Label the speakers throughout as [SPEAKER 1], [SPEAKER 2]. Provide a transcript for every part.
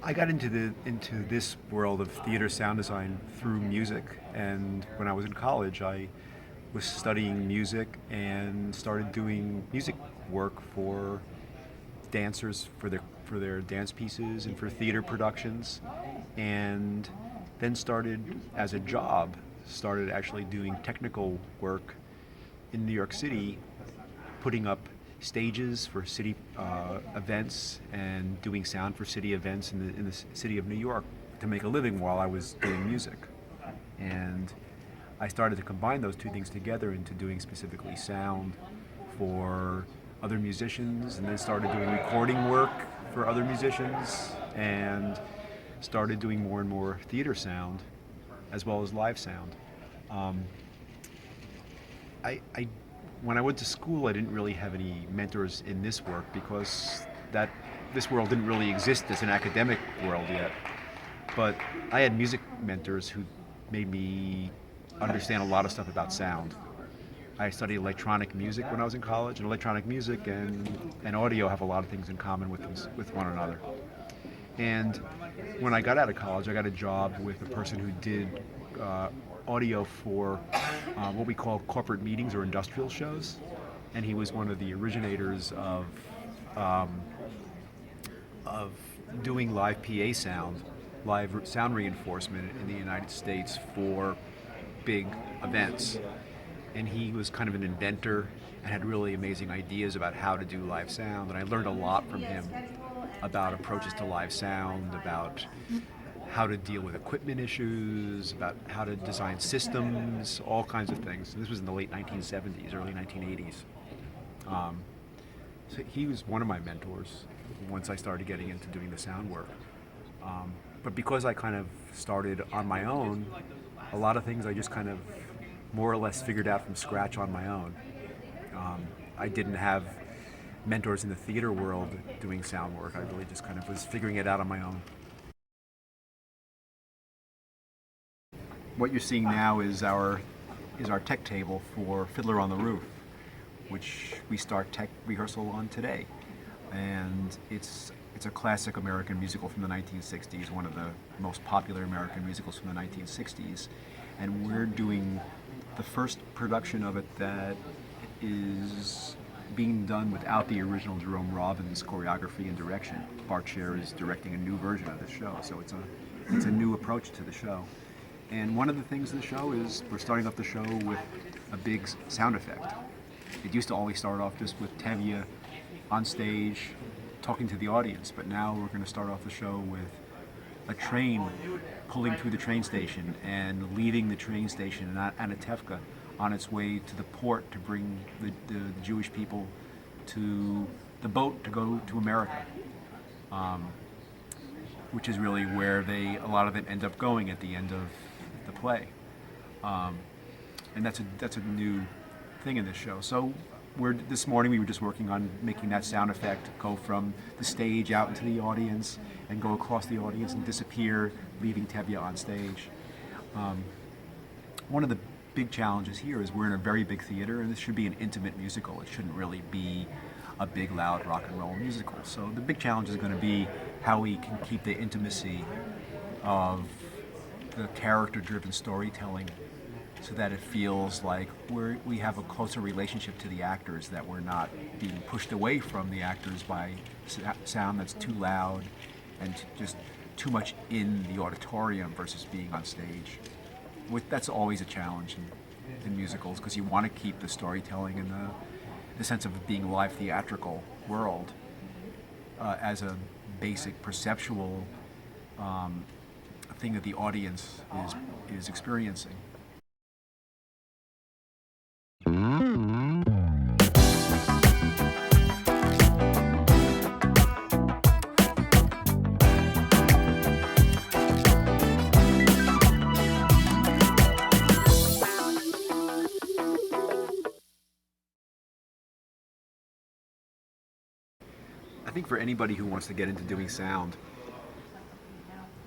[SPEAKER 1] I got into this world of theater sound design through music, and when I was in college, I was studying music and started doing music work for dancers for their dance pieces and for theater productions, and then started as a job started actually doing technical work in New York City, putting up stages for city events and doing sound for city events in the city of New York to make a living while I was doing music. And I started to combine those two things together into doing specifically sound for other musicians, and then started doing recording work for other musicians, and started doing more and more theater sound as well as live sound. Um, I when I went to school, I didn't really have any mentors in this work because that this world didn't really exist as an academic world yet. But I had music mentors who made me understand a lot of stuff about sound. I studied electronic music when I was in college, and electronic music and audio have a lot of things in common with one another. And when I got out of college, I got a job with a person who did audio for what we call corporate meetings or industrial shows. And he was one of the originators um, of doing live PA sound, live sound reinforcement in the United States for big events. And he was kind of an inventor and had really amazing ideas about how to do live sound. And I learned a lot from him about approaches to live sound, about how to deal with equipment issues, about how to design systems, all kinds of things. And this was in the late 1970s, early 1980s. Um, so he was one of my mentors once I started getting into doing the sound work. But because I kind of started on my own, a lot of things I just kind of more or less figured out from scratch on my own. I didn't have mentors in the theater world doing sound work. I really just kind of was figuring it out on my own. What you're seeing now is our tech table for Fiddler on the Roof, which we start tech rehearsal on today. And it's a classic American musical from the 1960s, one of the most popular American musicals from the 1960s. And we're doing the first production of it that is being done without the original Jerome Robbins choreography and direction. Bart Scher is directing a new version of the show, so it's a new approach to the show. And one of the things in the show is we're starting off the show with a big sound effect. It used to always start off just with Tevye on stage talking to the audience, but now we're going to start off the show with a train pulling through the train station and leaving the train station in Anatevka on its way to the port to bring the Jewish people to the boat to go to America, which is really where a lot of them end up going at the end of the play. And that's a new thing in this show. So this morning we were just working on making that sound effect go from the stage out into the audience and go across the audience and disappear, leaving Tevye on stage. One of the big challenges here is we're in a very big theater, and this should be an intimate musical. It shouldn't really be a big, loud rock and roll musical. So the big challenge is going to be how we can keep the intimacy of the character-driven storytelling so that it feels like we have a closer relationship to the actors, that we're not being pushed away from the actors by sound that's too loud and just too much in the auditorium versus being on stage. That's always a challenge in musicals, because you want to keep the storytelling and the sense of being live theatrical world as a basic perceptual thing that the audience is experiencing. I think for anybody who wants to get into doing sound,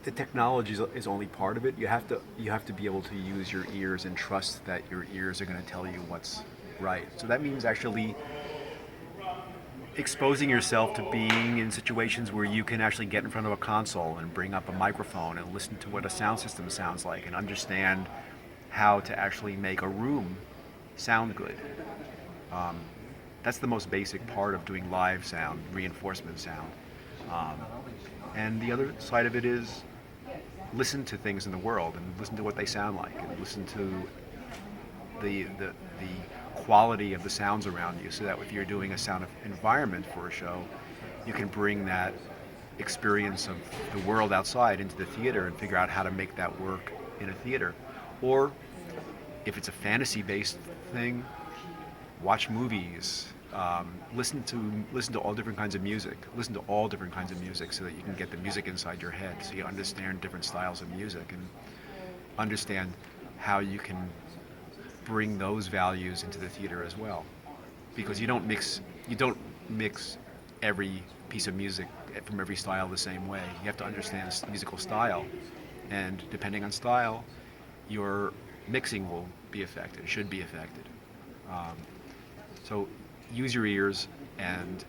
[SPEAKER 1] the technology is only part of it. You have to be able to use your ears and trust that your ears are going to tell you what's right. So that means actually exposing yourself to being in situations where you can actually get in front of a console and bring up a microphone and listen to what a sound system sounds like and understand how to actually make a room sound good. Um, that's the most basic part of doing live sound, reinforcement sound. Um, and the other side of it is listen to things in the world and listen to what they sound like and listen to the quality of the sounds around you, so that if you're doing a sound environment for a show, you can bring that experience of the world outside into the theater and figure out how to make that work in a theater. Or if it's a fantasy-based thing, watch movies, listen to all different kinds of music. Listen to all different kinds of music so that you can get the music inside your head, so you understand different styles of music and understand how you can bring those values into the theater as well. Because you don't mix every piece of music from every style the same way. You have to understand musical style, and depending on style, your mixing will be affected, should be affected. So use your ears and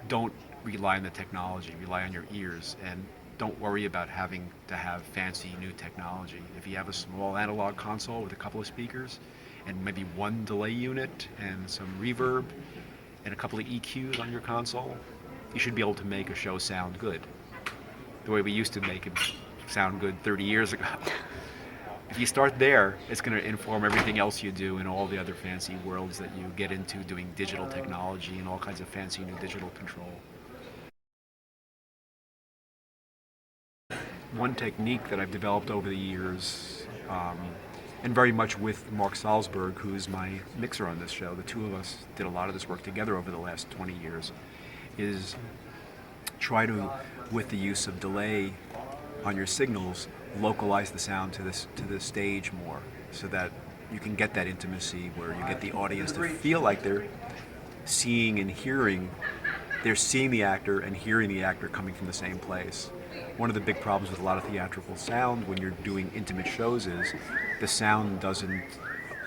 [SPEAKER 1] don't rely on the technology, rely on your ears, and don't worry about having to have fancy new technology. If you have a small analog console with a couple of speakers and maybe one delay unit and some reverb and a couple of EQs on your console, you should be able to make a show sound good the way we used to make it sound good 30 years ago. If you start there, it's going to inform everything else you do in all the other fancy worlds that you get into, doing digital technology and all kinds of fancy new digital control. One technique that I've developed over the years, and very much with Mark Salzberg, who's my mixer on this show, the two of us did a lot of this work together over the last 20 years, is try to, with the use of delay on your signals, localize the sound to the stage more, so that you can get that intimacy where you get the audience to feel like they're seeing and hearing, they're seeing the actor and hearing the actor coming from the same place. One of the big problems with a lot of theatrical sound when you're doing intimate shows is the sound doesn't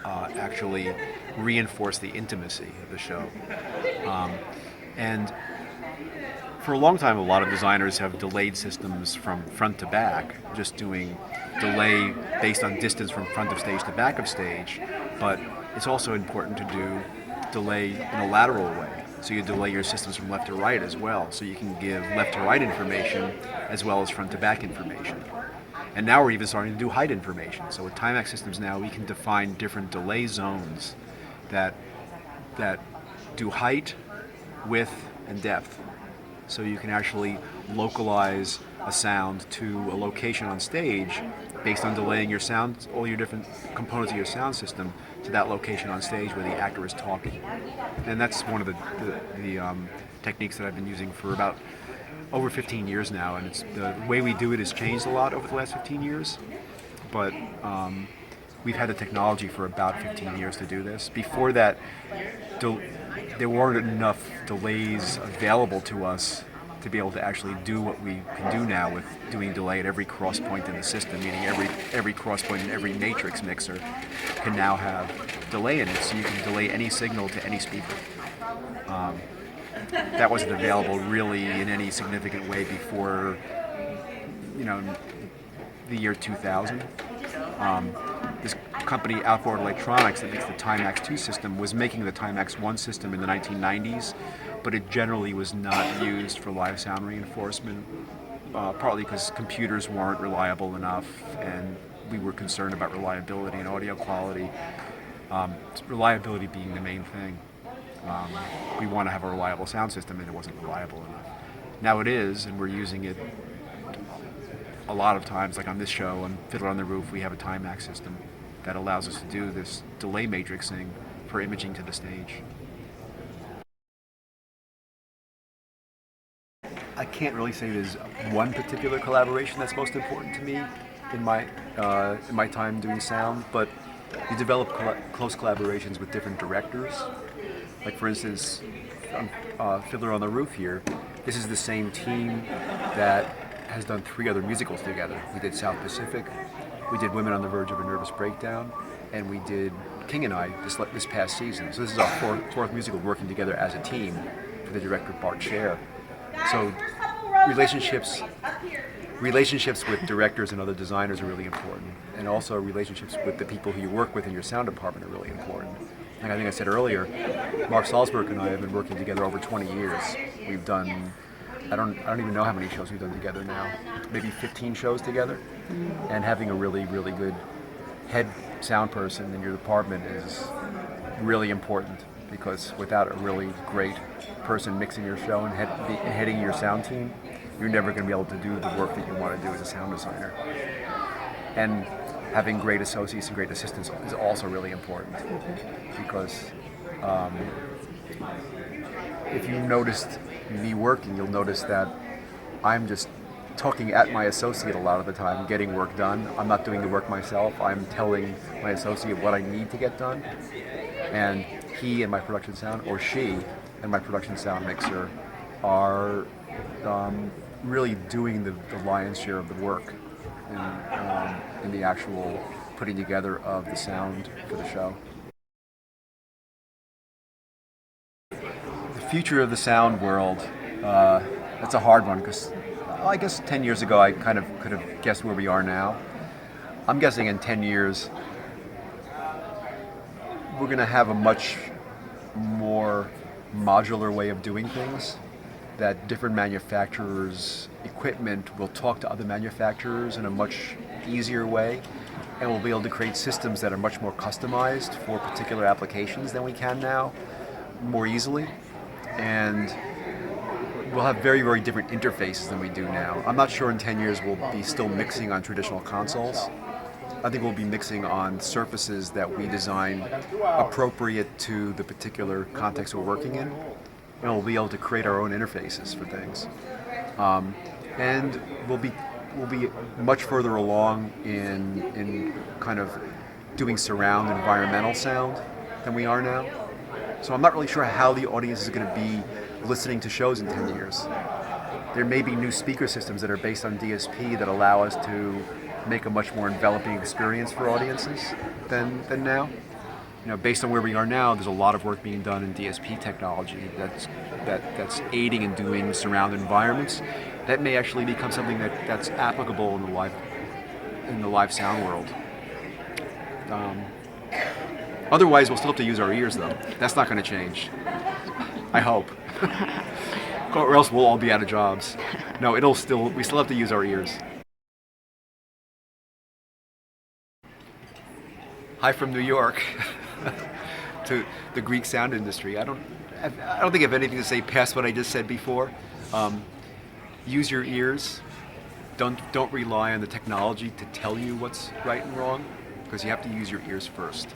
[SPEAKER 1] actually reinforce the intimacy of the show. And for a long time, a lot of designers have delayed systems from front to back, just doing delay based on distance from front of stage to back of stage. But it's also important to do delay in a lateral way. So you delay your systems from left to right as well, so you can give left to right information as well as front to back information. And now we're even starting to do height information. So with Timax systems now, we can define different delay zones that do height, width, and depth. So you can actually localize a sound to a location on stage based on delaying your sound, all your different components of your sound system to that location on stage where the actor is talking. And that's one of the techniques that I've been using for about over 15 years now, and it's the way we do it has changed a lot over the last 15 years, but we've had the technology for about 15 years to do this. Before that, there weren't enough delays available to us to be able to actually do what we can do now with doing delay at every cross point in the system, meaning every cross point in every matrix mixer can now have delay in it, so you can delay any signal to any speaker. That wasn't available really in any significant way before, the year 2000. This company, Outboard Electronics, that makes the Timax 2 system, was making the Timax 1 system in the 1990s, but it generally was not used for live sound reinforcement, partly because computers weren't reliable enough, and we were concerned about reliability and audio quality, reliability being the main thing. We want to have a reliable sound system, and it wasn't reliable enough. Now it is, and we're using it a lot of times, like on this show, on Fiddle On The Roof, we have a Timax system that allows us to do this delay matrixing for imaging to the stage. I can't really say there's one particular collaboration that's most important to me in my time doing sound, but you develop close collaborations with different directors. Like for instance, Fiddler on the Roof here, this is the same team that has done 3 other musicals together. We did South Pacific, we did Women on the Verge of a Nervous Breakdown, and we did King and I this past season. So this is our fourth musical working together as a team for the director part share. So relationships with directors and other designers are really important, and also relationships with the people who you work with in your sound department are really important. Like I think I said earlier, Mark Salzberg and I have been working together over 20 years. We've done, I don't even know how many shows we've done together now, maybe 15 shows together, and having a really, really good head sound person in your department is really important, because without a really great person mixing your show and heading your sound team, you're never going to be able to do the work that you want to do as a sound designer. And having great associates and great assistants is also really important, because if you noticed me working, you'll notice that I'm just talking at my associate a lot of the time, getting work done. I'm not doing the work myself. I'm telling my associate what I need to get done. And he and my production sound, or she and my production sound mixer, are really doing the lion's share of the work in the actual putting together of the sound for the show. The future of the sound world, that's a hard one, because I guess 10 years ago I kind of could have guessed where we are now. I'm guessing in 10 years we're going to have a much more modular way of doing things, that different manufacturers' equipment will talk to other manufacturers in a much easier way, and we'll be able to create systems that are much more customized for particular applications than we can now, more easily. And we'll have very, very different interfaces than we do now. I'm not sure in 10 years we'll be still mixing on traditional consoles. I think we'll be mixing on surfaces that we design appropriate to the particular context we're working in, and we'll be able to create our own interfaces for things. And we'll be much further along in kind of doing surround environmental sound than we are now. So I'm not really sure how the audience is going to be listening to shows in 10 years. There may be new speaker systems that are based on DSP that allow us to make a much more enveloping experience for audiences than now. You know, based on where we are now, there's a lot of work being done in DSP technology that's aiding in doing surround environments. That may actually become something that's applicable in the live sound world. Otherwise, we'll still have to use our ears, though. That's not going to change. I hope. Or else we'll all be out of jobs. No, we still have to use our ears. Hi from New York to the Greek sound industry. I don't think I have anything to say past what I just said before. Use your ears. Don't rely on the technology to tell you what's right and wrong, because you have to use your ears first.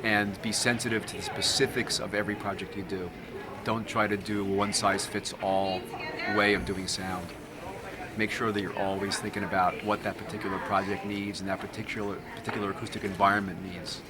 [SPEAKER 1] And be sensitive to the specifics of every project you do. Don't try to do a one-size-fits-all way of doing sound. Make sure that you're always thinking about what that particular project needs and that particular acoustic environment needs.